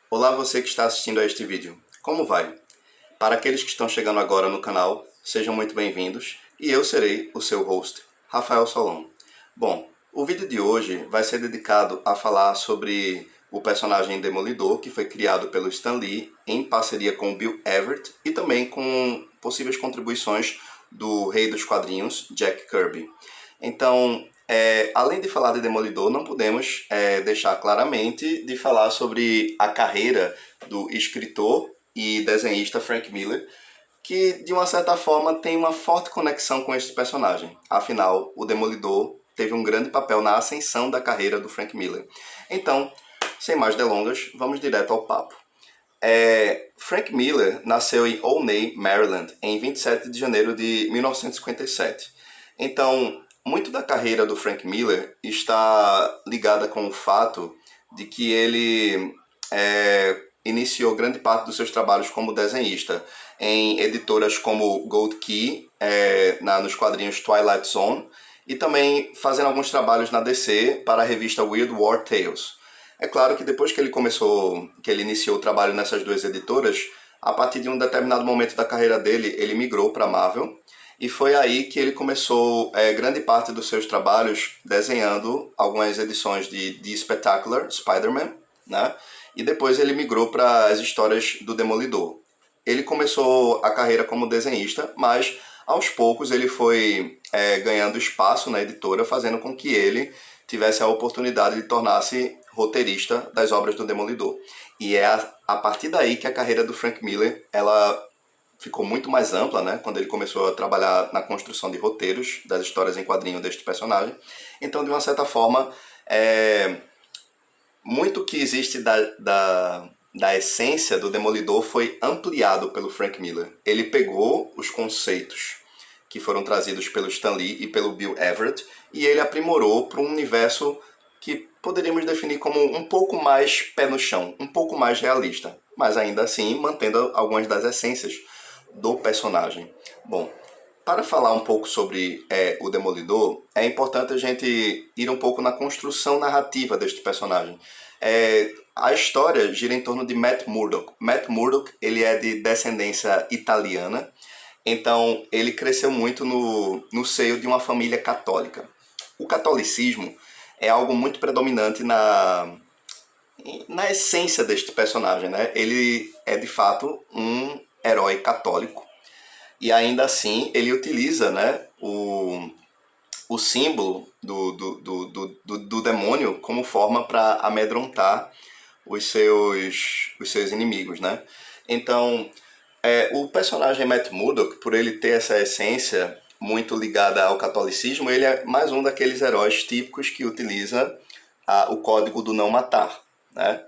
Olá você que está assistindo a este vídeo, como vai? Para aqueles que estão chegando agora no canal, sejam muito bem-vindos e eu serei o seu host, Rafael Solon. Bom, o vídeo de hoje vai ser dedicado a falar sobre o personagem Demolidor, que foi criado pelo Stan Lee em parceria com Bill Everett e também com possíveis contribuições do rei dos quadrinhos, Jack Kirby. Então, além de falar de Demolidor, não podemos deixar claramente de falar sobre a carreira do escritor e desenhista Frank Miller, que de uma certa forma tem uma forte conexão com este personagem. Afinal, o Demolidor teve um grande papel na ascensão da carreira do Frank Miller. Então, sem mais delongas, vamos direto ao papo. Frank Miller nasceu em Olney, Maryland, em 27 de janeiro de 1957. Então, muito da carreira do Frank Miller está ligada com o fato de que ele iniciou grande parte dos seus trabalhos como desenhista em editoras como Gold Key, nos quadrinhos Twilight Zone, e também fazendo alguns trabalhos na DC para a revista Weird War Tales. É claro que depois que ele iniciou o trabalho nessas duas editoras, a partir de um determinado momento da carreira dele, ele migrou para a Marvel, e foi aí que ele começou grande parte dos seus trabalhos desenhando algumas edições de The Spectacular Spider-Man, né? E depois ele migrou para as histórias do Demolidor. Ele começou a carreira como desenhista, mas aos poucos ele foi ganhando espaço na editora, fazendo com que ele tivesse a oportunidade de tornar-se roteirista das obras do Demolidor. E é a partir daí que a carreira do Frank Miller ela ficou muito mais ampla, né, quando ele começou a trabalhar na construção de roteiros das histórias em quadrinho deste personagem. Então, de uma certa forma, muito que existe da essência do Demolidor foi ampliado pelo Frank Miller. Ele pegou os conceitos que foram trazidos pelo Stan Lee e pelo Bill Everett e ele aprimorou para um universo que poderíamos definir como um pouco mais pé no chão, um pouco mais realista, mas ainda assim mantendo algumas das essências do personagem. Bom, para falar um pouco sobre o Demolidor, é importante a gente ir um pouco na construção narrativa deste personagem. A história gira em torno de Matt Murdock. Matt Murdock, ele é de descendência italiana, então ele cresceu muito no seio de uma família católica. O catolicismo é algo muito predominante na essência deste personagem, né? Ele é de fato um herói católico e ainda assim ele utiliza, né, o símbolo do demônio como forma para amedrontar os seus inimigos, né? Então, o personagem Matt Murdock, por ele ter essa essência muito ligada ao catolicismo, ele é mais um daqueles heróis típicos que utiliza o código do não matar, né?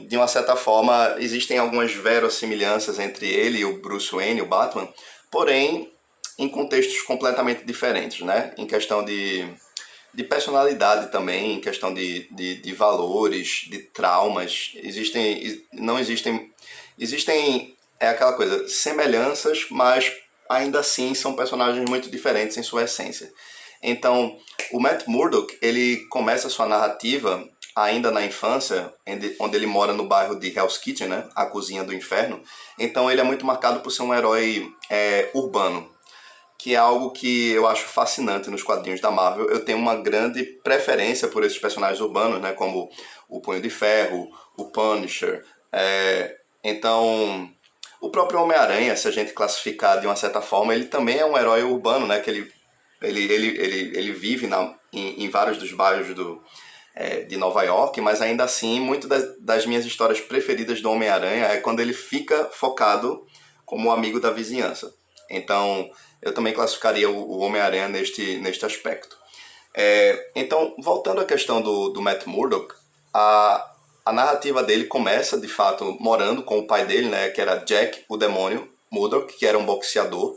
De uma certa forma, existem algumas verossimilhanças entre ele e o Bruce Wayne, o Batman, porém, em contextos completamente diferentes, né? Em questão de personalidade também, em questão de valores, de traumas. Existem aquela coisa, semelhanças, mas ainda assim são personagens muito diferentes em sua essência. Então, o Matt Murdock, ele começa a sua narrativa ainda na infância, onde ele mora no bairro de Hell's Kitchen, né? A cozinha do inferno. Então ele é muito marcado por ser um herói urbano, que é algo que eu acho fascinante nos quadrinhos da Marvel. Eu tenho uma grande preferência por esses personagens urbanos, né? Como o Punho de Ferro, o Punisher. Então, o próprio Homem-Aranha, se a gente classificar de uma certa forma, ele também é um herói urbano, né? Que ele vive em vários dos bairros de Nova York, mas ainda assim, muito das minhas histórias preferidas do Homem-Aranha é quando ele fica focado como amigo da vizinhança. Então, eu também classificaria o Homem-Aranha neste aspecto. Então, voltando à questão do Matt Murdock, a narrativa dele começa, de fato, morando com o pai dele, né, que era Jack, o Demônio Murdock, que era um boxeador,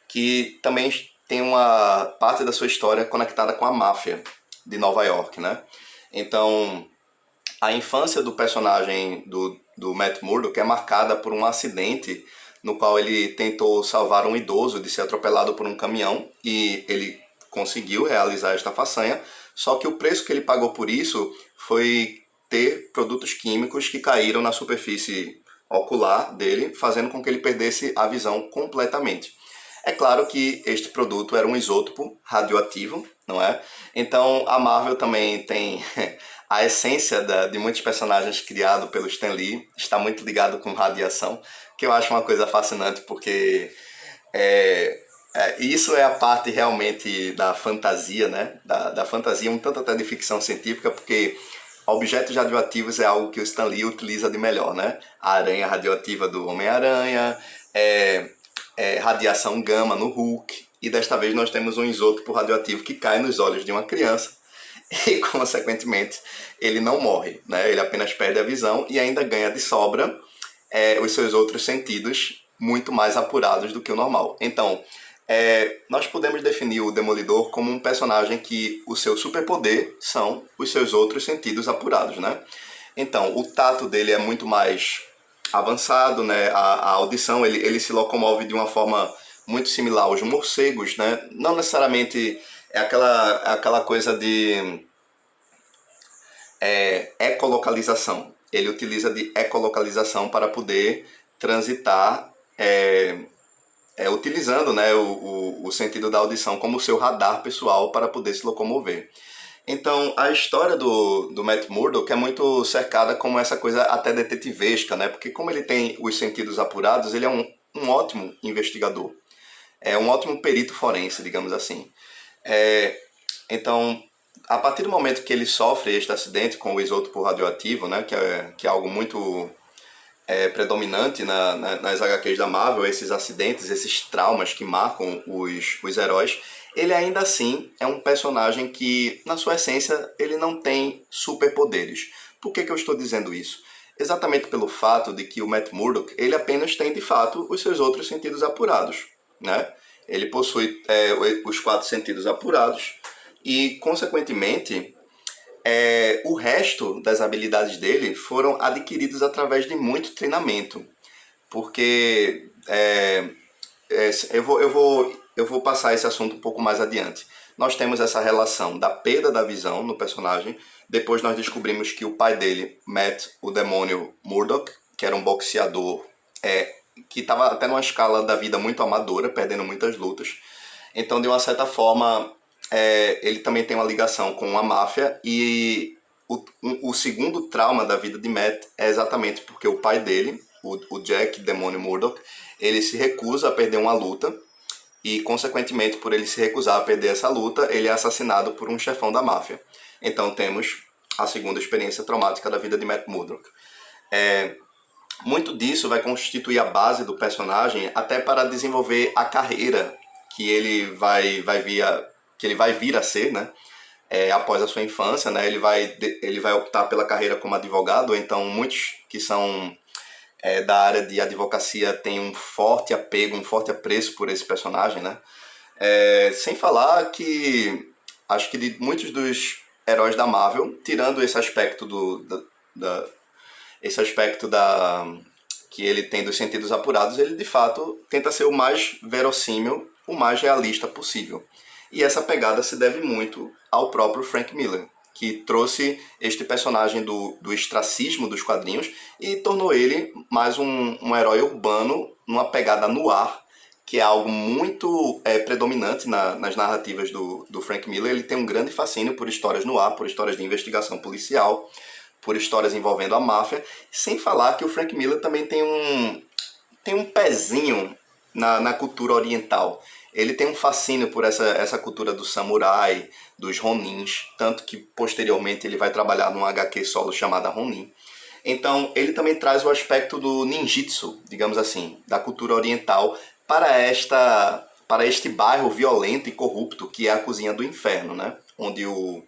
que também tem uma parte da sua história conectada com a máfia de Nova York, né? Então, a infância do personagem do Matt Murdock é marcada por um acidente no qual ele tentou salvar um idoso de ser atropelado por um caminhão e ele conseguiu realizar esta façanha, só que o preço que ele pagou por isso foi ter produtos químicos que caíram na superfície ocular dele, fazendo com que ele perdesse a visão completamente. É claro que este produto era um isótopo radioativo, não é? Então a Marvel também tem a essência de muitos personagens criados pelo Stan Lee, está muito ligado com radiação, que eu acho uma coisa fascinante porque isso é a parte realmente da fantasia, né? Da fantasia, um tanto até de ficção científica, porque objetos radioativos é algo que o Stan Lee utiliza de melhor, né? A aranha radioativa do Homem-Aranha, radiação gama no Hulk, e desta vez nós temos um isótopo radioativo que cai nos olhos de uma criança e, consequentemente, ele não morre, né? Ele apenas perde a visão e ainda ganha de sobra os seus outros sentidos muito mais apurados do que o normal. Então, nós podemos definir o Demolidor como um personagem que o seu superpoder são os seus outros sentidos apurados, né? Então, o tato dele é muito mais avançado, né? A audição, ele se locomove de uma forma muito similar aos morcegos, né? Não necessariamente é aquela coisa de ecolocalização. Ele utiliza de ecolocalização para poder transitar utilizando, né, o sentido da audição como seu radar pessoal para poder se locomover. Então, a história do Matt Murdock é muito cercada como essa coisa até detetivesca, né? Porque como ele tem os sentidos apurados, ele é um ótimo investigador. É um ótimo perito forense, digamos assim. Então, a partir do momento que ele sofre este acidente com o isótopo radioativo, né, que é algo muito predominante nas HQs da Marvel, esses acidentes, esses traumas que marcam os heróis, ele ainda assim é um personagem que, na sua essência, ele não tem superpoderes. Por que eu estou dizendo isso? Exatamente pelo fato de que o Matt Murdock, ele apenas tem, de fato, os seus outros sentidos apurados, né? Ele possui os 4 sentidos apurados e, consequentemente, o resto das habilidades dele foram adquiridos através de muito treinamento. Porque eu vou passar esse assunto um pouco mais adiante. Nós temos essa relação da perda da visão no personagem. Depois nós descobrimos que o pai dele, Matt, o demônio Murdock, que era um boxeador que estava até numa escala da vida muito amadora, perdendo muitas lutas. Então, de uma certa forma, ele também tem uma ligação com a máfia. E o segundo trauma da vida de Matt é exatamente porque o pai dele, o Jack, demônio Murdock, ele se recusa a perder uma luta. E, consequentemente, por ele se recusar a perder essa luta, ele é assassinado por um chefão da máfia. Então, temos a segunda experiência traumática da vida de Matt Murdock. Muito disso vai constituir a base do personagem até para desenvolver a carreira que ele vai vir a ser, né? Após a sua infância, né? Ele vai optar pela carreira como advogado. Então, muitos que são da área de advocacia têm um forte apego, um forte apreço por esse personagem, né? Sem falar que acho que de muitos dos heróis da Marvel, tirando esse aspecto que ele tem dos sentidos apurados, ele de fato tenta ser o mais verossímil, o mais realista possível. E essa pegada se deve muito ao próprio Frank Miller, que trouxe este personagem do ostracismo dos quadrinhos e tornou ele mais um herói urbano numa pegada no ar, que é algo muito predominante nas narrativas do Frank Miller. Ele tem um grande fascínio por histórias no ar, por histórias de investigação policial, por histórias envolvendo a máfia, sem falar que o Frank Miller também tem um pezinho na cultura oriental. Ele tem um fascínio por essa cultura do samurai, dos ronins, tanto que posteriormente ele vai trabalhar num HQ solo chamada Ronin. Então ele também traz o aspecto do ninjitsu, digamos assim, da cultura oriental para este bairro violento e corrupto que é a Cozinha do Inferno, né? Onde o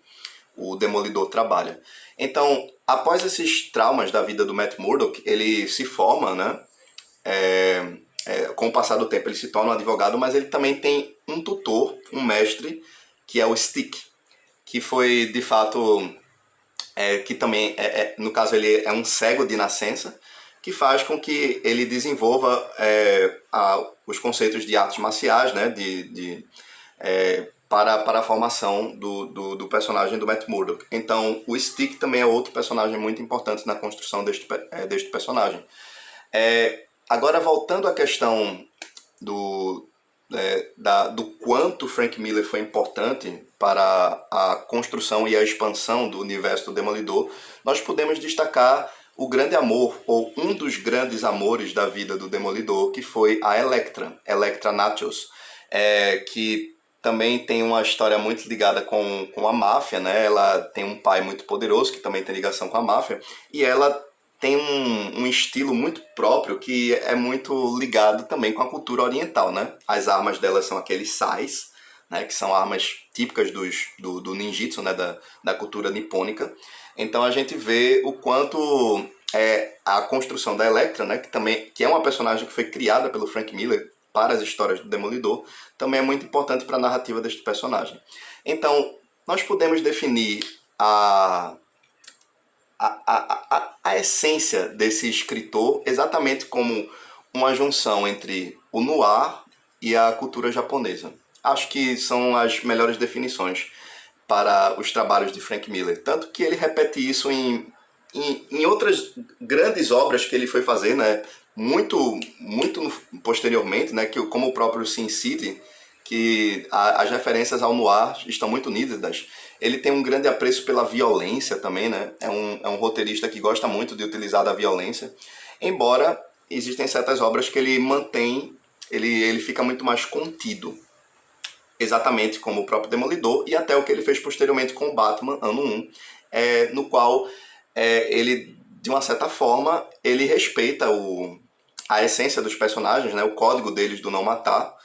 Demolidor trabalha. Então, após esses traumas da vida do Matt Murdock, ele se forma, né? Com o passar do tempo ele se torna um advogado, mas ele também tem um tutor, um mestre, que é o Stick, que foi de fato, que também, no caso ele é um cego de nascença, que faz com que ele desenvolva os conceitos de artes marciais, né, para a formação do personagem do Matt Murdock. Então, o Stick também é outro personagem muito importante na construção deste personagem. Agora, voltando à questão do quanto Frank Miller foi importante para a construção e a expansão do universo do Demolidor, nós podemos destacar o grande amor, ou um dos grandes amores da vida do Demolidor, que foi a Elektra Natchios, que também tem uma história muito ligada com a máfia, né? Ela tem um pai muito poderoso, que também tem ligação com a máfia, e ela tem um estilo muito próprio que é muito ligado também com a cultura oriental, né? As armas dela são aqueles sais, né? Que são armas típicas do ninjitsu, né? Da cultura nipônica. Então a gente vê o quanto a construção da Elektra, né? Que é uma personagem que foi criada pelo Frank Miller para as histórias do Demolidor, também é muito importante para a narrativa deste personagem. Então, nós podemos definir a essência desse escritor exatamente como uma junção entre o noir e a cultura japonesa. Acho que são as melhores definições para os trabalhos de Frank Miller. Tanto que ele repete isso em outras grandes obras que ele foi fazer, né? Muito posteriormente, né? Como o próprio Sin City, que as referências ao noir estão muito nítidas. Ele tem um grande apreço pela violência também, né? É um roteirista que gosta muito de utilizar da violência. Embora existem certas obras que ele mantém, ele fica muito mais contido. Exatamente como o próprio Demolidor e até o que ele fez posteriormente com o Batman, ano 1, no qual ele, de uma certa forma, ele respeita a essência dos personagens, né? O código deles do não matar,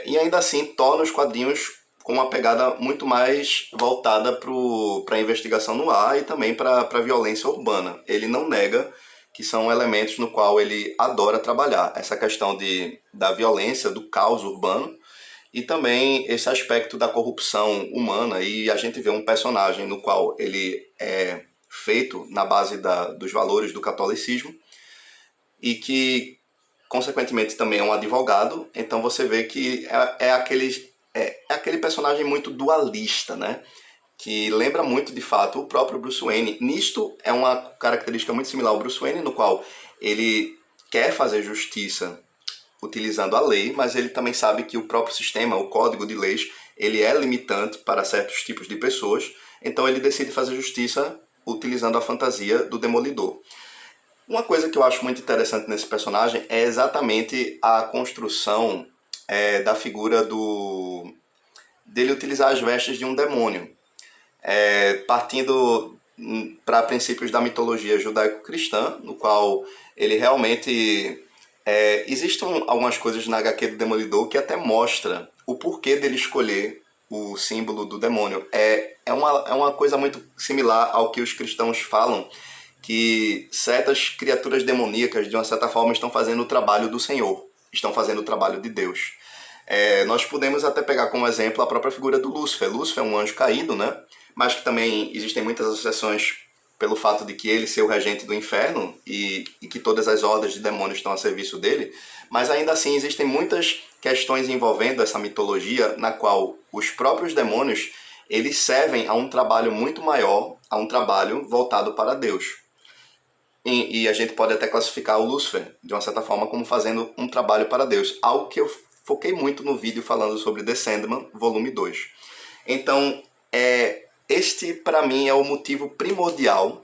e ainda assim torna os quadrinhos com uma pegada muito mais voltada para a investigação no ar e também para a violência urbana. Ele não nega que são elementos no qual ele adora trabalhar. Essa questão da violência, do caos urbano e também esse aspecto da corrupção humana. E a gente vê um personagem no qual ele é feito na base dos valores do catolicismo e que, consequentemente, também é um advogado. Então você vê que é aquele personagem muito dualista, né? Que lembra muito, de fato, o próprio Bruce Wayne. Nisto é uma característica muito similar ao Bruce Wayne, no qual ele quer fazer justiça utilizando a lei, mas ele também sabe que o próprio sistema, o código de leis, ele é limitante para certos tipos de pessoas, então ele decide fazer justiça utilizando a fantasia do Demolidor. Uma coisa que eu acho muito interessante nesse personagem é exatamente a construção da figura dele utilizar as vestes de um demônio. Partindo para princípios da mitologia judaico-cristã, no qual ele realmente... existem algumas coisas na HQ do Demolidor que até mostra o porquê dele escolher o símbolo do demônio. É uma coisa muito similar ao que os cristãos falam, que certas criaturas demoníacas, de uma certa forma, estão fazendo o trabalho do Senhor, estão fazendo o trabalho de Deus. Nós podemos até pegar como exemplo a própria figura do Lúcifer. Lúcifer é um anjo caído, né? Mas que também existem muitas associações pelo fato de que ele ser o regente do inferno e que todas as hordas de demônios estão a serviço dele, mas ainda assim existem muitas questões envolvendo essa mitologia na qual os próprios demônios eles servem a um trabalho muito maior, a um trabalho voltado para Deus. E a gente pode até classificar o Lúcifer, de uma certa forma, como fazendo um trabalho para Deus, algo que eu foquei muito no vídeo falando sobre The Sandman, volume 2. Então, este, para mim, é o motivo primordial,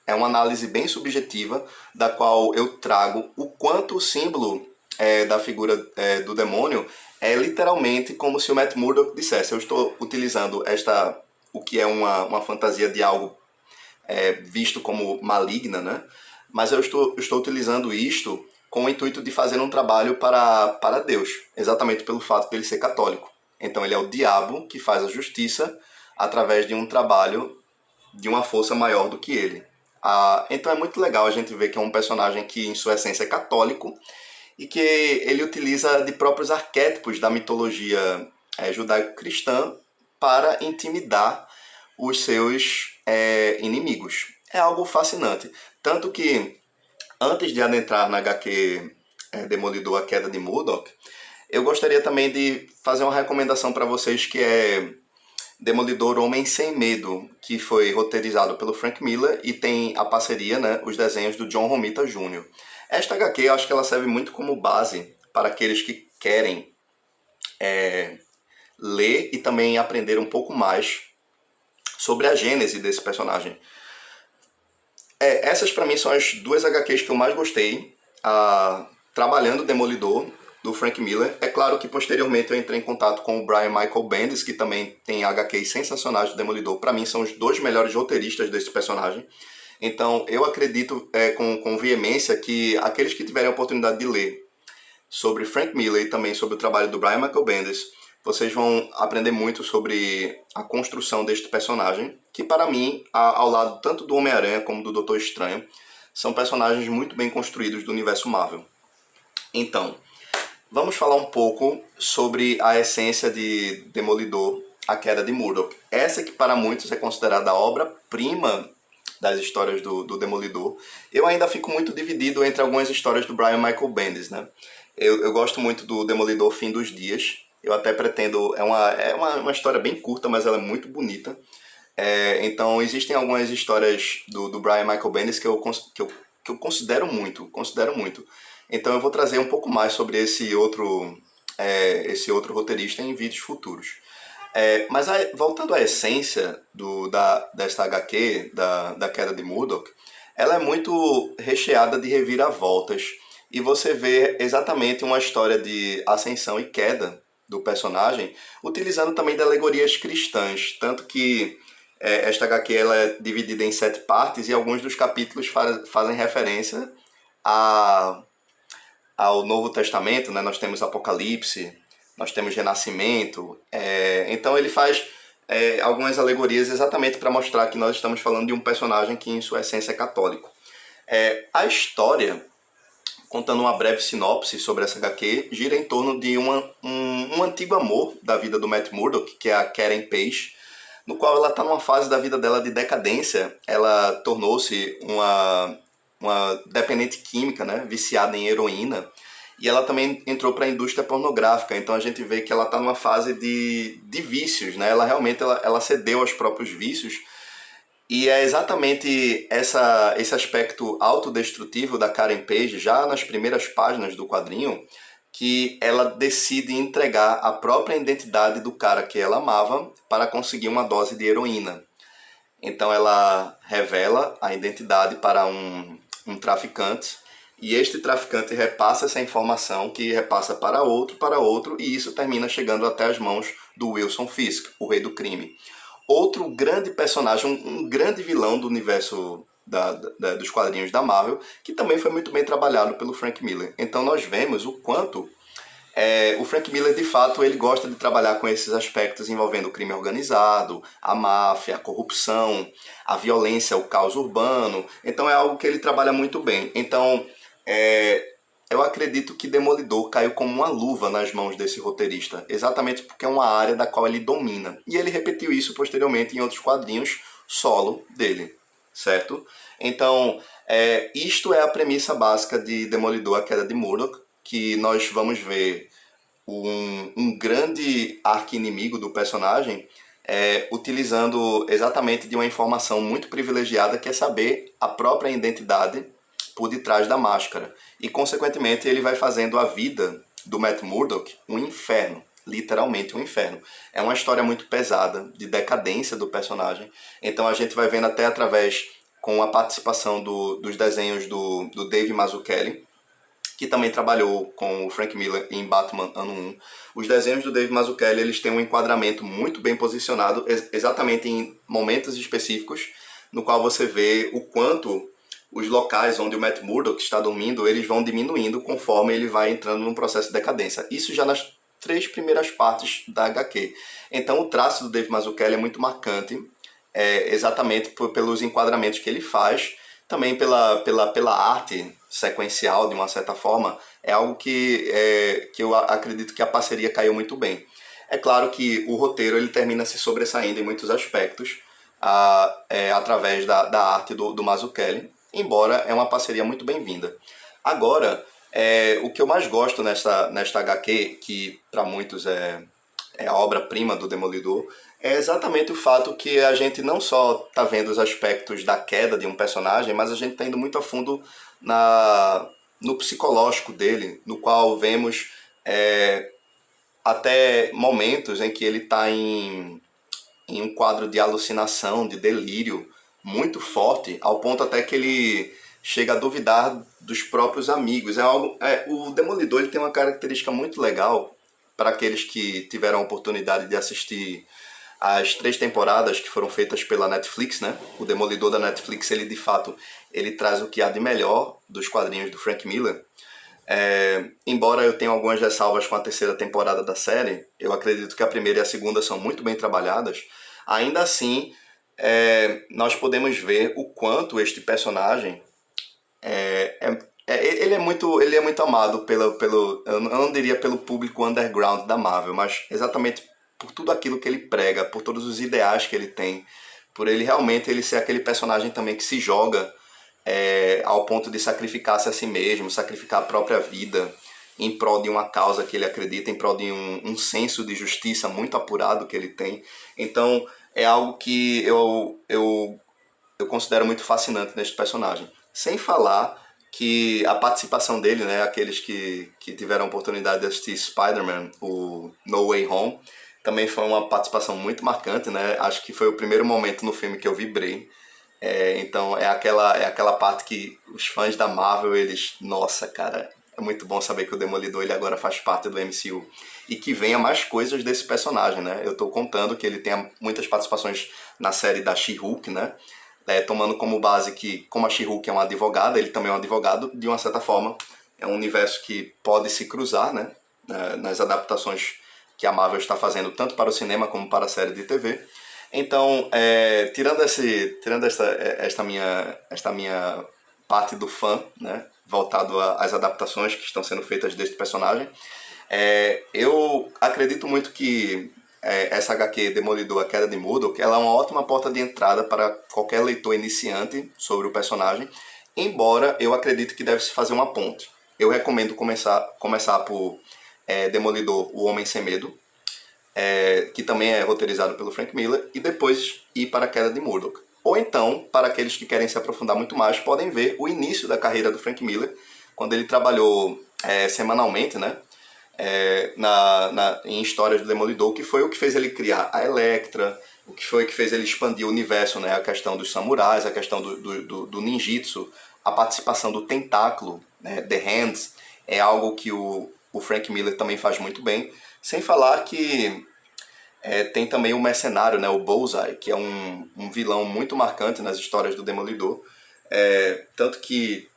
é uma análise bem subjetiva, da qual eu trago o quanto o símbolo da figura do demônio é literalmente como se o Matt Murdock dissesse: eu estou utilizando o que é uma fantasia de algo visto como maligna, né? Mas eu estou utilizando isto com o intuito de fazer um trabalho para Deus, exatamente pelo fato de ele ser católico. Então ele é o diabo que faz a justiça através de um trabalho de uma força maior do que ele. Então é muito legal a gente ver que é um personagem que em sua essência é católico e que ele utiliza de próprios arquétipos da mitologia judaico-cristã para intimidar os seus inimigos. É algo fascinante. Tanto que, antes de adentrar na HQ Demolidor, A Queda de Murdock, Eu gostaria também de fazer uma recomendação para vocês que é Demolidor Homem Sem Medo, que foi roteirizado pelo Frank Miller e tem a parceria, né, os desenhos do John Romita Jr. Esta HQ eu acho que ela serve muito como base para aqueles que querem ler e também aprender um pouco mais sobre a gênese desse personagem. Essas para mim são as duas HQs que eu mais gostei, trabalhando Demolidor, do Frank Miller. É claro que posteriormente eu entrei em contato com o Brian Michael Bendis, que também tem HQs sensacionais do Demolidor. Para mim são os dois melhores roteiristas desse personagem. Então eu acredito com veemência que aqueles que tiverem a oportunidade de ler sobre Frank Miller e também sobre o trabalho do Brian Michael Bendis, vocês vão aprender muito sobre a construção deste personagem, que para mim, ao lado tanto do Homem-Aranha como do Doutor Estranho, são personagens muito bem construídos do universo Marvel. Então, vamos falar um pouco sobre a essência de Demolidor, A Queda de Murdock. Essa que para muitos é considerada a obra-prima das histórias do Demolidor. Eu ainda fico muito dividido entre algumas histórias do Brian Michael Bendis, né? Eu gosto muito do Demolidor Fim dos Dias. Eu até pretendo... É uma história bem curta, mas ela é muito bonita. Então, existem algumas histórias do Brian Michael Bendis que eu considero muito. Então, eu vou trazer um pouco mais sobre esse outro roteirista em vídeos futuros. Mas voltando à essência desta HQ, da Queda de Murdock, ela é muito recheada de reviravoltas. E você vê exatamente uma história de ascensão e queda do personagem, utilizando também de alegorias cristãs. Tanto que esta HQ ela é dividida em 7 partes e alguns dos capítulos fazem referência ao Novo Testamento, né? Nós temos Apocalipse, nós temos Renascimento. Então ele faz algumas alegorias exatamente para mostrar que nós estamos falando de um personagem que em sua essência é católico. A história, contando uma breve sinopse sobre essa HQ, gira em torno de um antigo amor da vida do Matt Murdock, que é a Karen Page, no qual ela está numa fase da vida dela de decadência. Ela tornou-se uma dependente química, né, viciada em heroína, e ela também entrou para a indústria pornográfica. Então a gente vê que ela está numa fase de vícios, né? Ela realmente ela cedeu aos próprios vícios. E é exatamente esse aspecto autodestrutivo da Karen Page, já nas primeiras páginas do quadrinho, que ela decide entregar a própria identidade do cara que ela amava para conseguir uma dose de heroína. Então ela revela a identidade para um traficante, e este traficante repassa essa informação, que repassa para outro, e isso termina chegando até as mãos do Wilson Fisk, o rei do crime. Outro grande personagem, um grande vilão do universo dos quadrinhos da Marvel, que também foi muito bem trabalhado pelo Frank Miller. Então nós vemos o quanto o Frank Miller, de fato, ele gosta de trabalhar com esses aspectos envolvendo o crime organizado, a máfia, a corrupção, a violência, o caos urbano. Então é algo que ele trabalha muito bem. Então eu acredito que Demolidor caiu como uma luva nas mãos desse roteirista, exatamente porque é uma área da qual ele domina. E ele repetiu isso posteriormente em outros quadrinhos solo dele, certo? Então, isto é a premissa básica de Demolidor, A Queda de Murdock, que nós vamos ver um grande arqui-inimigo do personagem utilizando exatamente de uma informação muito privilegiada, que é saber a própria identidade por detrás da máscara. E, consequentemente, ele vai fazendo a vida do Matt Murdock um inferno. Literalmente um inferno. É uma história muito pesada, de decadência do personagem. Então a gente vai vendo até através, com a participação dos desenhos do Dave Mazzucchelli, que também trabalhou com o Frank Miller em Batman Ano 1. Os desenhos do Dave Mazzucchelli, eles têm um enquadramento muito bem posicionado, exatamente em momentos específicos, no qual você vê o quanto os locais onde o Matt Murdock está dormindo, eles vão diminuindo conforme ele vai entrando num processo de decadência. Isso já nas 3 primeiras partes da HQ. Então o traço do Dave Mazzucchelli é muito marcante, exatamente pelos enquadramentos que ele faz, também pela arte sequencial, de uma certa forma. É algo que eu acredito que a parceria caiu muito bem. É claro que o roteiro ele termina se sobressaindo em muitos aspectos através da arte do Mazzucchelli, embora é uma parceria muito bem-vinda. Agora, O que eu mais gosto nesta HQ, que para muitos é a obra-prima do Demolidor, é exatamente o fato que a gente não só está vendo os aspectos da queda de um personagem, mas a gente está indo muito a fundo no psicológico dele, no qual vemos até momentos em que ele está em um quadro de alucinação, de delírio muito forte, ao ponto até que ele chega a duvidar dos próprios amigos. O Demolidor ele tem uma característica muito legal para aqueles que tiveram a oportunidade de assistir as 3 temporadas que foram feitas pela Netflix, né? O Demolidor da Netflix, ele de fato, ele traz o que há de melhor dos quadrinhos do Frank Miller. Embora eu tenha algumas ressalvas com a 3ª temporada da série, eu acredito que a primeira e a segunda são muito bem trabalhadas. Ainda assim, nós podemos ver o quanto este personagem ele é muito amado eu não diria pelo público underground da Marvel, mas exatamente por tudo aquilo que ele prega, por todos os ideais que ele tem, por ele realmente ele ser aquele personagem também que se joga ao ponto de sacrificar-se a si mesmo, sacrificar a própria vida em prol de uma causa que ele acredita, em prol de um senso de justiça muito apurado que ele tem. Então é algo que eu considero muito fascinante neste personagem. Sem falar que a participação dele, né, aqueles que tiveram a oportunidade de assistir Spider-Man, o No Way Home, também foi uma participação muito marcante, né? Acho que foi o primeiro momento no filme que eu vibrei. Então é aquela parte que os fãs da Marvel, eles... Nossa, cara, é muito bom saber que o Demolidor ele agora faz parte do MCU. E que venha mais coisas desse personagem, né? Eu tô contando que ele tem muitas participações na série da She-Hulk, né? Tomando como base que, como a She-Hulk é uma advogada, ele também é um advogado, de uma certa forma. É um universo que pode se cruzar, né? Nas adaptações que a Marvel está fazendo, tanto para o cinema como para a série de TV. Então, tirando esta minha parte do fã, né, voltado às adaptações que estão sendo feitas deste personagem, eu acredito muito que essa HQ Demolidor, A Queda de Murdock, ela é uma ótima porta de entrada para qualquer leitor iniciante sobre o personagem, embora eu acredite que deve se fazer uma ponte. Eu recomendo começar por Demolidor, O Homem Sem Medo, que também é roteirizado pelo Frank Miller, e depois ir para A Queda de Murdock. Ou então, para aqueles que querem se aprofundar muito mais, podem ver o início da carreira do Frank Miller, quando ele trabalhou semanalmente, né, em histórias do Demolidor, que foi o que fez ele criar a Elektra, o que foi que fez ele expandir o universo, né, a questão dos samurais, a questão do ninjitsu, a participação do tentáculo, né, The Hands, é algo que o Frank Miller também faz muito bem. Sem falar que tem também o Mercenário, né, o Bullseye, que é um vilão muito marcante nas histórias do Demolidor. Tanto que,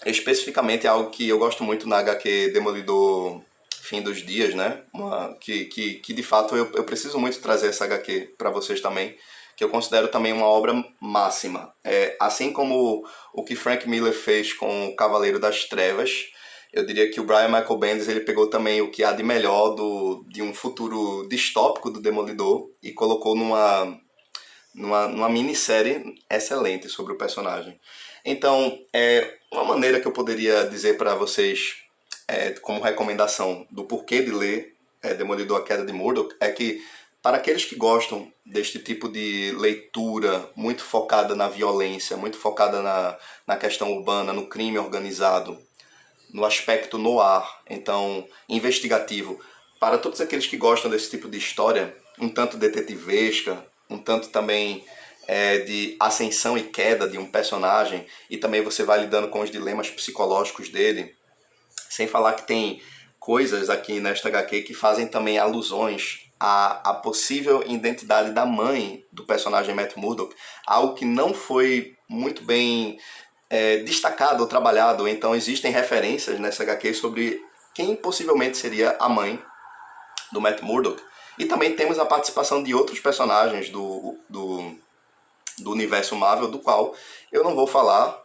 especificamente, é algo que eu gosto muito na HQ Demolidor Fim dos Dias, né? Que de fato eu preciso muito trazer essa HQ para vocês também, que eu considero também uma obra máxima. Assim como o que Frank Miller fez com o Cavaleiro das Trevas, eu diria que o Brian Michael Bendis ele pegou também o que há de melhor de um futuro distópico do Demolidor e colocou numa minissérie excelente sobre o personagem. Então, uma maneira que eu poderia dizer para vocês, como recomendação do porquê de ler Demolidor, A Queda de Murdock, é que para aqueles que gostam deste tipo de leitura muito focada na violência, muito focada na questão urbana, no crime organizado, no aspecto noir, então investigativo, para todos aqueles que gostam desse tipo de história, um tanto detetivesca, um tanto também de ascensão e queda de um personagem, e também você vai lidando com os dilemas psicológicos dele, sem falar que tem coisas aqui nesta HQ que fazem também alusões à possível identidade da mãe do personagem Matt Murdock, algo que não foi muito bem destacado ou trabalhado. Então existem referências nessa HQ sobre quem possivelmente seria a mãe do Matt Murdock. E também temos a participação de outros personagens do universo Marvel, do qual eu não vou falar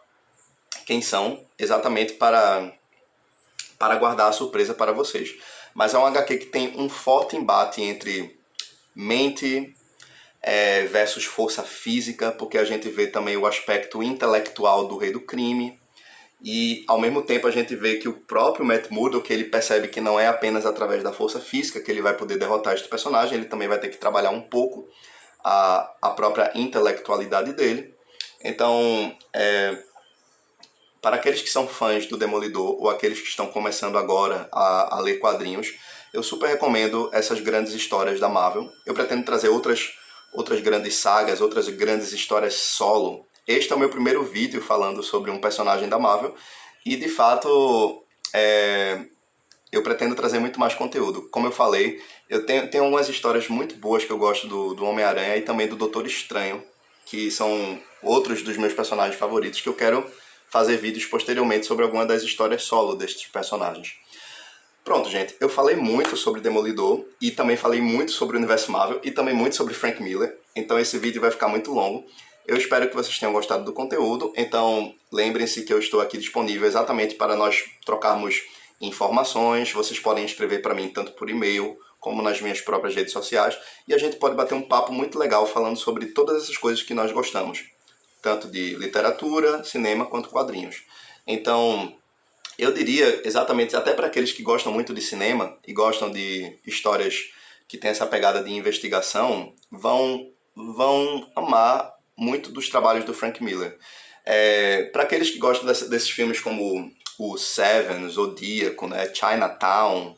quem são exatamente para guardar a surpresa para vocês. Mas é um HQ que tem um forte embate entre mente versus força física, porque a gente vê também o aspecto intelectual do Rei do Crime E ao mesmo tempo a gente vê que o próprio Matt Murdock, ele percebe que não é apenas através da força física que ele vai poder derrotar este personagem, ele também vai ter que trabalhar um pouco a própria intelectualidade dele. Então, para aqueles que são fãs do Demolidor ou aqueles que estão começando agora a ler quadrinhos, eu super recomendo essas grandes histórias da Marvel. Eu pretendo trazer outras grandes sagas, outras grandes histórias solo. Este é o meu primeiro vídeo falando sobre um personagem da Marvel e, de fato, eu pretendo trazer muito mais conteúdo. Como eu falei, eu tenho algumas histórias muito boas que eu gosto do Homem-Aranha e também do Doutor Estranho, que são outros dos meus personagens favoritos, que eu quero fazer vídeos posteriormente sobre alguma das histórias solo destes personagens. Pronto, gente, eu falei muito sobre Demolidor e também falei muito sobre o universo Marvel e também muito sobre Frank Miller, então esse vídeo vai ficar muito longo. Eu espero que vocês tenham gostado do conteúdo, então lembrem-se que eu estou aqui disponível exatamente para nós trocarmos informações. Vocês podem escrever para mim tanto por e-mail como nas minhas próprias redes sociais e a gente pode bater um papo muito legal falando sobre todas essas coisas que nós gostamos, tanto de literatura, cinema quanto quadrinhos. Então, eu diria exatamente, até para aqueles que gostam muito de cinema e gostam de histórias que têm essa pegada de investigação, vão amar muito dos trabalhos do Frank Miller. Para aqueles que gostam desses filmes como o Seven, Zodíaco, né, Chinatown,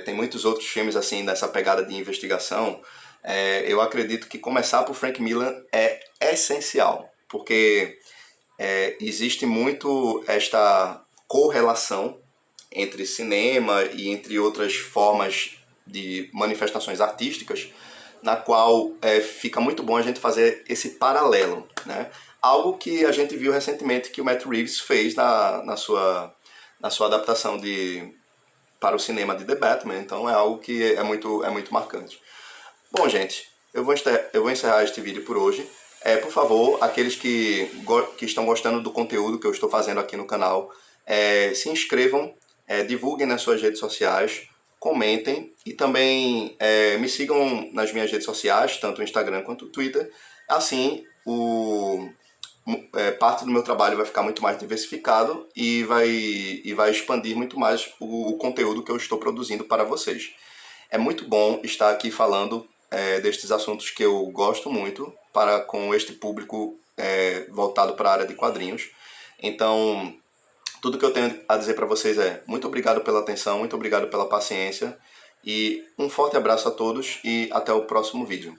tem muitos outros filmes assim dessa pegada de investigação, eu acredito que começar por Frank Miller é essencial, porque existe muito esta correlação entre cinema e entre outras formas de manifestações artísticas, na qual fica muito bom a gente fazer esse paralelo, né? Algo que a gente viu recentemente que o Matt Reeves fez na sua adaptação para o cinema de The Batman, então é algo que é muito marcante. Bom, gente, eu vou encerrar este vídeo por hoje. Por favor, aqueles que estão gostando do conteúdo que eu estou fazendo aqui no canal, se inscrevam, divulguem nas suas redes sociais, comentem e também me sigam nas minhas redes sociais, tanto o Instagram quanto o Twitter. Assim, parte do meu trabalho vai ficar muito mais diversificado e vai expandir muito mais o conteúdo que eu estou produzindo para vocês. É muito bom estar aqui falando destes assuntos que eu gosto muito com este público voltado para a área de quadrinhos. Então, tudo que eu tenho a dizer para vocês é muito obrigado pela atenção, muito obrigado pela paciência e um forte abraço a todos e até o próximo vídeo.